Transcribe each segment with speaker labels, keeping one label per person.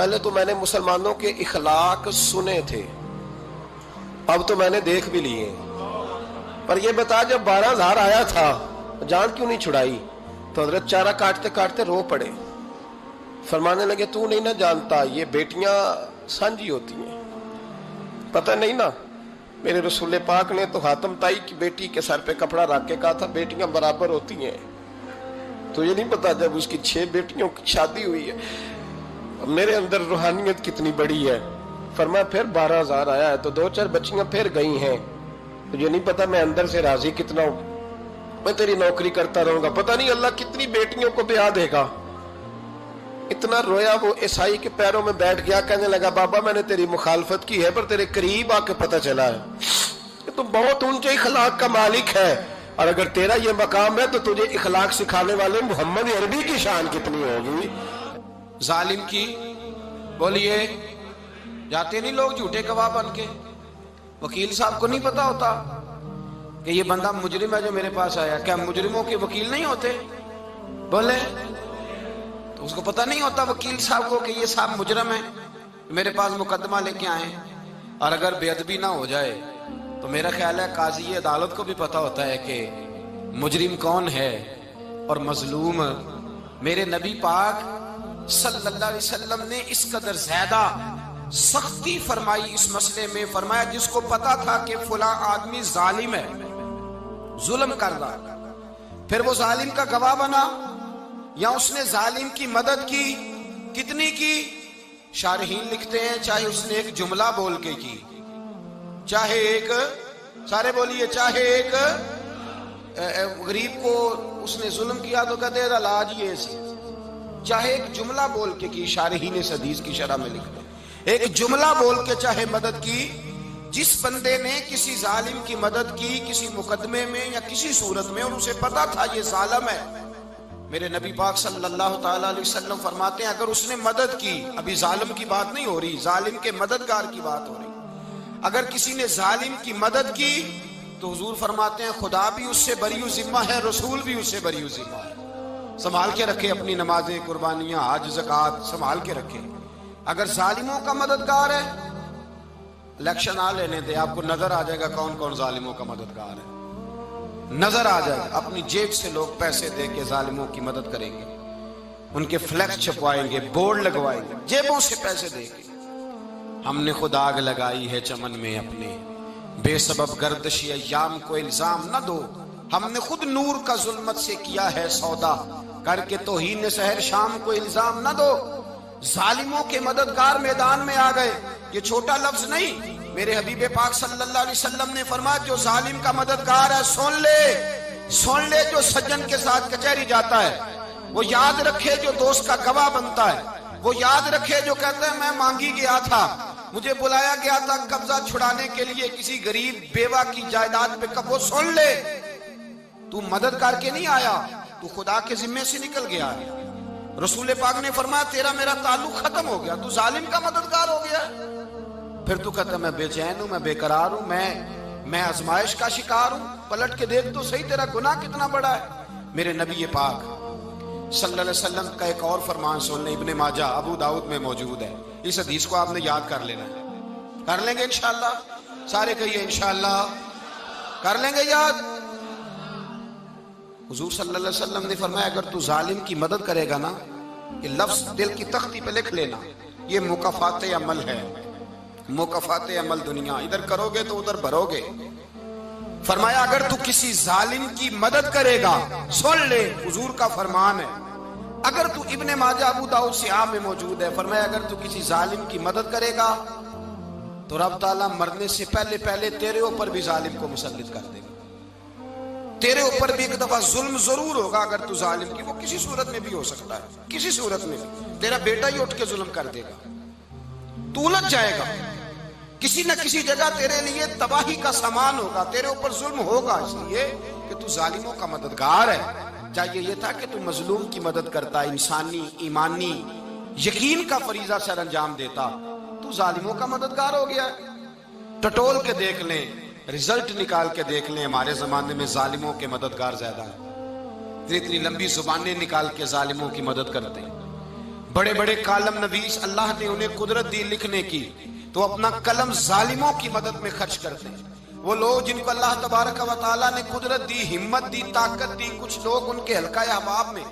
Speaker 1: پہلے تو میں نے مسلمانوں کے اخلاق سنے تھے، اب تو میں نے دیکھ بھی لیے. پر یہ بتا جب 12,000 آیا تھا جان کیوں نہیں چھڑائی؟ تو حضرت چارہ کاٹتے کاٹتے رو پڑے. فرمانے لگے تو نہیں نہ جانتا یہ بیٹیاں سانجھی ہوتی ہیں، پتہ نہیں نا. میرے رسول پاک نے تو حاتم تائی کی بیٹی کے سر پہ کپڑا رکھ کے کہا تھا بیٹیاں برابر ہوتی ہیں. تو یہ نہیں پتا جب اس کی 6 بیٹیوں کی شادی ہوئی ہے میرے اندر روحانیت کتنی بڑی ہے. فرمایا پھر 12,000 آیا ہے تو 2-4 بچیاں پھر گئی ہیں. تجھے نہیں پتا میں اندر سے راضی کتنا ہوں، میں تیری نوکری کرتا رہوں گا، پتہ نہیں اللہ کتنی بیٹیوں کو بیاہ دے گا. اتنا رویا وہ عیسائی کے پیروں میں بیٹھ گیا، کہنے لگا بابا میں نے تیری مخالفت کی ہے پر تیرے قریب آ کے پتہ چلا ہے کہ تو بہت اونچے اخلاق کا مالک ہے، اور اگر تیرا یہ مقام ہے تو تجھے اخلاق سکھانے والے محمد عربی کی شان کتنی ہوگی.
Speaker 2: ظالم کی بولیے جاتے نہیں لوگ جھوٹے گواہ بن کے. وکیل صاحب کو نہیں پتا ہوتا کہ یہ بندہ مجرم ہے جو میرے پاس آیا. کیا مجرموں کے وکیل نہیں ہوتے؟ بولے تو اس کو پتہ نہیں ہوتا وکیل صاحب کو کہ یہ صاحب مجرم ہے میرے پاس مقدمہ لے کے آئے. اور اگر بے ادبی نہ ہو جائے تو میرا خیال ہے قاضی عدالت کو بھی پتا ہوتا ہے کہ مجرم کون ہے اور مظلوم. میرے نبی پاک صلی اللہ علیہ وسلم نے اس قدر زیادہ سختی فرمائی اس مسئلے میں. فرمایا جس کو پتا تھا کہ فلاں آدمی ظالم ہے، ظلم کر رہا، پھر وہ ظالم کا گواہ بنا یا اس نے ظالم کی مدد کی، کتنی کی؟ شارحین لکھتے ہیں چاہے اس نے ایک جملہ بول کے کی، چاہے ایک، سارے بولیے، چاہے ایک غریب کو اس نے ظلم کیا تو کہتے ہیں علاج یہ سی، چاہے ایک جملہ بول کے کی. شارحین اس حدیث کی شرح میں لکھتے ہیں ایک جملہ بول کے چاہے مدد کی. جس بندے نے کسی ظالم کی مدد کی کسی مقدمے میں یا کسی صورت میں اور اسے پتا تھا یہ ظالم ہے، میرے نبی پاک صلی اللہ تعالی علیہ وسلم فرماتے ہیں اگر اس نے مدد کی، ابھی ظالم کی بات نہیں ہو رہی، ظالم کے مددگار کی بات ہو رہی، اگر کسی نے ظالم کی مدد کی تو حضور فرماتے ہیں خدا بھی اس سے بری و ذمہ ہے، رسول بھی اس سے بری و ذمہ ہے. سنبھال کے رکھے اپنی نمازیں، قربانیاں، حج، زکوٰۃ سنبھال کے رکھے. اگر ظالموں کا مددگار ہے، الیکشن آ لینے دے، آپ کو نظر آ جائے گا کون کون ظالموں کا مددگار ہے، نظر آ جائے گا. اپنی جیب سے لوگ پیسے دے کے ظالموں کی مدد کریں گے، ان کے فلیکس چھپوائیں گے، بورڈ لگوائیں گے، جیبوں سے پیسے دے کے. ہم نے خود آگ لگائی ہے چمن میں اپنے، بے سبب گردشی ایام کو الزام نہ دو. ہم نے خود نور کا ظلمت سے کیا ہے سودا، کر کے توہین سحر شام کو الزام نہ دو. ظالموں کے مددگار میدان میں آ گئے. یہ چھوٹا لفظ نہیں، میرے حبیب پاک صلی اللہ علیہ وسلم نے فرمایا جو ظالم کا مددگار ہے سن لے جو سجن کے ساتھ کچہری جاتا ہے، وہ یاد رکھے جو دوست کا گواہ بنتا ہے، وہ یاد رکھے جو کہتا ہے میں مانگی گیا تھا، مجھے بلایا گیا تھا قبضہ چھڑانے کے لیے کسی غریب بیوہ کی جائیداد پہ، وہ سن لے تو مدد کر کے نہیں آیا، تو خدا کے ذمے سے نکل گیا ہے. رسول پاک نے فرمایا تیرا میرا تعلق ختم ہو گیا، تو ظالم کا مددگار ہو گیا. پھر تو کہتا میں بے چین ہوں، میں بے قرار ہوں، میں آزمائش کا شکار ہوں. پلٹ کے دیکھ تو صحیح تیرا گناہ کتنا بڑا ہے. میرے نبی پاک صلی اللہ علیہ وسلم کا ایک اور فرمان سن لیں، ابن ماجہ ابو داؤد میں موجود ہے. اس حدیث کو آپ نے یاد کر لینا ہے. کر لیں گے انشاءاللہ؟ سارے کہیے انشاءاللہ کر لیں گے یاد. حضور صلی اللہ علیہ وسلم نے فرمایا اگر تو ظالم کی مدد کرے گا نا، یہ لفظ دل کی تختی پہ لکھ لینا، یہ مکافات عمل ہے، مکافات عمل دنیا، ادھر کرو گے تو ادھر بھرو گے. فرمایا اگر تو کسی ظالم کی مدد کرے گا، سن لے حضور کا فرمان ہے، اگر تو ابن ماجہ ابو داؤد سیاہ میں موجود ہے، فرمایا اگر تو کسی ظالم کی مدد کرے گا تو رب تعالیٰ مرنے سے پہلے تیرے اوپر بھی ظالم کو مسلط کر دے گا. تیرے اوپر بھی ایک دفعہ ظلم ضرور ہوگا اگر تو ظالم کی، وہ کسی صورت میں بھی ہو سکتا ہے، کسی صورت میں بھی تیرا بیٹا ہی اٹھ کے ظلم کر دے گا، تو الجھ جائے گا، کسی نہ کسی جگہ تیرے لیے تباہی کا سامان ہوگا، تیرے اوپر ظلم ہوگا، اس لیے کہ تو ظالموں کا مددگار ہے. چاہیے یہ تھا کہ تو مظلوم کی مدد کرتا، انسانی ایمانی یقین کا فریضہ سر انجام دیتا، تو ظالموں کا مددگار ہو گیا. ٹٹول کے دیکھ لیں، رزلٹ نکال کے دیکھ لیں، ہمارے زمانے میں ظالموں کے مددگار زیادہ ہیں. اتنی لمبی زبانیں نکال کے ظالموں کی مدد کرتے ہیں. بڑے بڑے کالم نویس اللہ نے انہیں قدرت دی لکھنے کی، تو اپنا قلم ظالموں کی مدد میں خرچ کرتے ہیں۔ وہ لوگ جن کو اللہ تبارک و تعالیٰ نے قدرت دی، ہمت دی، طاقت دی، کچھ لوگ ان کے حلقہ احباب میں،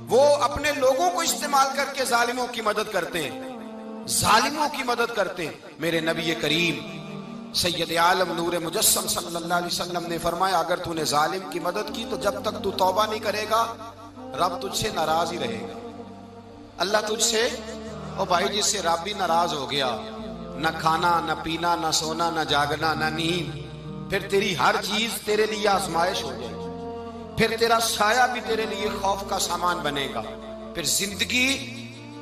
Speaker 2: وہ اپنے لوگوں کو استعمال کر کے ظالموں کی مدد کرتے ہیں، ظالموں کی مدد کرتے ہیں۔ میرے نبی کریم سید عالم نور مجسم صلی اللہ علیہ وسلم نے فرمایا، اگر تو نے ظالم کی مدد کی تو جب تک تو توبہ نہیں کرے گا رب تجھ سے ناراض ہی رہے گا۔ اللہ تجھ سے، او بھائی جس سے رب بھی ناراض ہو گیا، نہ کھانا نہ پینا نہ سونا نہ جاگنا نہ نیند، پھر تیری ہر چیز تیرے لیے آزمائش ہو جائے گی، پھر تیرا سایہ بھی تیرے لیے خوف کا سامان بنے گا، پھر زندگی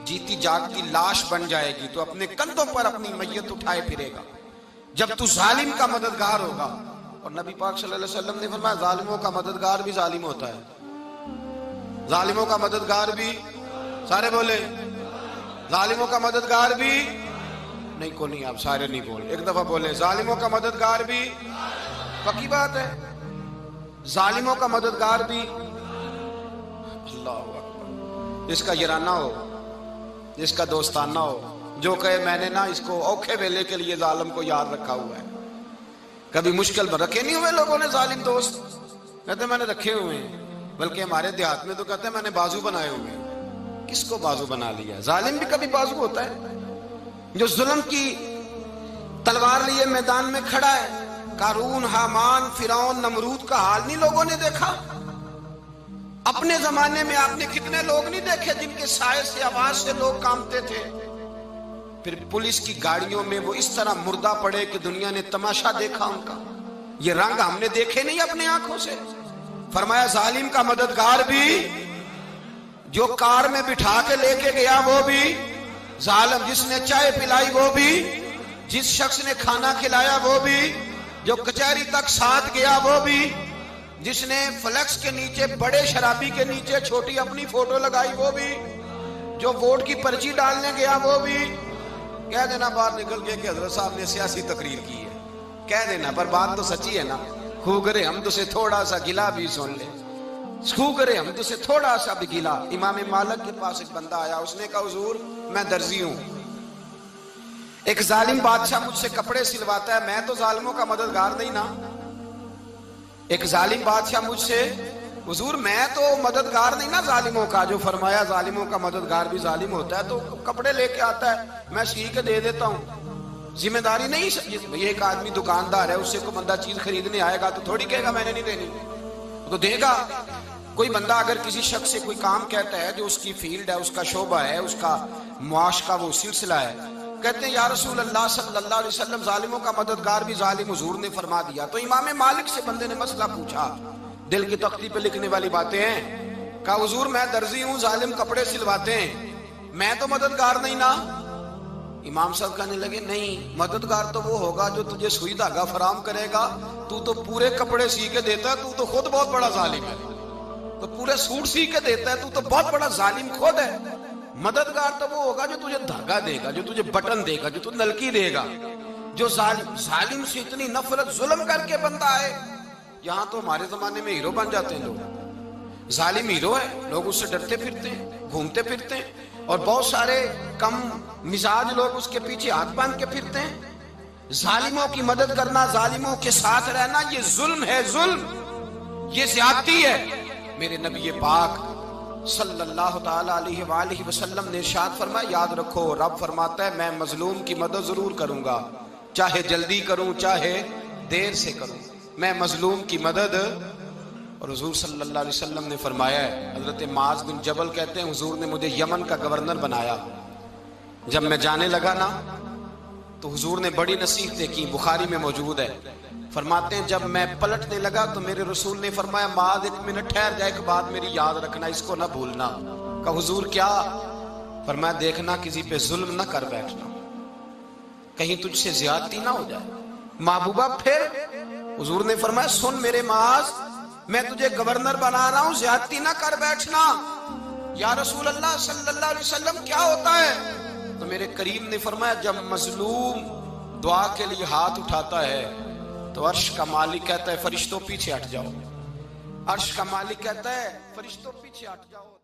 Speaker 2: جیتی جاگتی لاش بن جائے گی، تو اپنے کندھوں پر اپنی میت اٹھائے پھرے گا جب تو ظالم کا مددگار ہوگا۔ اور نبی پاک صلی اللہ علیہ وسلم نے فرمایا، ظالموں کا مددگار بھی ظالم ہوتا ہے، ظالموں کا مددگار بھی، سارے بولے، ظالموں کا مددگار بھی نہیں، کو نہیں، آپ سارے نہیں بولے، ایک دفعہ بولے، ظالموں کا مددگار بھی، پکی بات ہے، ظالموں کا مددگار بھی۔ اللہ اکبر، جس کا یارانہ ہو، جس کا دوستانہ ہو، جو کہے میں نے نا اس کو اوکھے ویلے کے لیے ظالم کو یاد رکھا ہوا ہے۔ کبھی مشکل میں رکھے نہیں ہوئے لوگوں نے ظالم دوست، کہتے میں نے رکھے ہوئے ہیں، بلکہ ہمارے دیہات میں تو کہتے ہیں میں نے بازو بنائے ہوئے ہیں۔ کس کو بازو بنا لیا؟ ظالم بھی کبھی بازو ہوتا ہے، جو ظلم کی تلوار لیے میدان میں کھڑا ہے۔ قارون، حامان، فرعون، نمرود کا حال نہیں لوگوں نے دیکھا؟ اپنے زمانے میں آپ نے کتنے لوگ نہیں دیکھے جن کے سائے سے، آواز سے لوگ کانپتے تھے؟ پھر پولیس کی گاڑیوں میں وہ اس طرح مردہ پڑے کہ دنیا نے تماشا دیکھا ان کا۔ یہ رنگ ہم نے دیکھے نہیں اپنے آنکھوں سے۔ فرمایا ظالم کا مددگار بھی، جو کار میں بٹھا کے لے کے گیا وہ بھی ظالم، جس نے چائے پلائی وہ بھی، جس شخص نے کھانا کھلایا وہ بھی، جو کچہری تک ساتھ گیا وہ بھی، جس نے فلیکس کے نیچے، بڑے شرابی کے نیچے چھوٹی اپنی فوٹو لگائی وہ بھی، جو ووٹ کی پرچی ڈالنے گیا وہ بھی۔ کہہ دینا باہر نکل کے کہ حضرت صاحب نے سیاسی تقریر کی ہے، کہہ دینا، پر بات تو سچی ہے نا۔ خوگرے حمد سے تھوڑا سا گلا بھی سن لے، خوگرے حمد سے تھوڑا سا بھی گلا۔ امام مالک کے پاس ایک بندہ آیا، اس نے کہا حضور میں درزی ہوں، ایک ظالم بادشاہ مجھ سے کپڑے سلواتا ہے، میں تو ظالموں کا مددگار نہیں نا۔ ایک ظالم بادشاہ مجھ سے، حضور میں تو مددگار نہیں نا ظالموں کا۔ جو فرمایا ظالموں کا مددگار بھی ظالم ہوتا ہے، تو کپڑے لے کے آتا ہے، میں سی کے دے دیتا ہوں، ذمہ داری نہیں۔ یہ ایک آدمی دکاندار ہے، اس سے کوئی بندہ چیز خریدنے آئے گا تو تھوڑی کہے گا میں نے نہیں دینی، تو دے گا۔ کوئی بندہ اگر کسی شخص سے کوئی کام کہتا ہے جو اس کی فیلڈ ہے، اس کا شعبہ ہے، اس کا معاش کا وہ سلسلہ ہے، کہتے ہیں یا رسول اللہ صلی اللہ علیہ وسلم ظالموں کا مددگار بھی ظالم، حضور نے فرما دیا۔ تو امام مالک سے بندے نے مسئلہ پوچھا، دل کی تختی پہ لکھنے والی باتیں ہیں، کہا حضور میں درزی ہوں، ظالم کپڑے سلواتے ہیں، میں تو مددگار نہیں نا۔ امام صاحب کہنے لگے نہیں، مددگار تو وہ ہوگا جو تجھے سوئی دھاگا فراہم کرے گا، تو تو پورے کپڑے سی کے دیتا ہے، تو خود بہت بڑا ظالم ہے، تو پورے سوٹ سی کے دیتا ہے، تو بہت بڑا ظالم خود ہے۔ مددگار تو وہ ہوگا جو تجھے دھاگا دے گا، جو تجھے بٹن دے گا، جو تجھے نلکی دے گا۔ جو ظالم سے اتنی نفرت ظلم کر کے بندہ ہے، یہاں تو ہمارے زمانے میں ہیرو بن جاتے ہیں لوگ، ظالم ہیرو ہے، لوگ اس سے ڈرتے پھرتے ہیں، گھومتے پھرتے ہیں، اور بہت سارے کم مزاج لوگ اس کے پیچھے ہاتھ باندھ کے پھرتے ہیں۔ ظالموں کی مدد کرنا، ظالموں کے ساتھ رہنا، یہ ظلم ہے، ظلم، یہ زیادتی ہے۔ میرے نبی پاک صلی اللہ تعالی علیہ وآلہ وسلم نے ارشاد فرمایا، یاد رکھو رب فرماتا ہے میں مظلوم کی مدد ضرور کروں گا، چاہے جلدی کروں چاہے دیر سے کروں، میں مظلوم کی مدد۔ اور حضور صلی اللہ علیہ وسلم نے فرمایا ہے، حضرت معاذ بن جبل کہتے ہیں حضور نے مجھے یمن کا گورنر بنایا، جب میں جانے لگا نا تو حضور نے بڑی نصیحتیں کی، بخاری میں موجود ہے، فرماتے ہیں جب میں پلٹنے لگا تو میرے رسول نے فرمایا معاذ ایک منٹ ٹھہر جا، ایک بات میری یاد رکھنا، اس کو نہ بھولنا۔ کہا حضور کیا؟ فرمایا دیکھنا کسی پہ ظلم نہ کر بیٹھنا، کہیں تجھ سے زیادتی نہ ہو جائے۔ محبوبہ پھر حضور نے فرمایا سن میرے معاذ، میں تجھے گورنر بنا رہا ہوں، زیادتی نہ کر بیٹھنا۔ یا رسول اللہ صلی اللہ علیہ وسلم کیا ہوتا ہے؟ تو میرے کریم نے فرمایا جب مظلوم دعا کے لیے ہاتھ اٹھاتا ہے تو عرش کا مالک کہتا ہے فرشتوں پیچھے ہٹ جاؤ، عرش کا مالک کہتا ہے فرشتوں پیچھے ہٹ جاؤ۔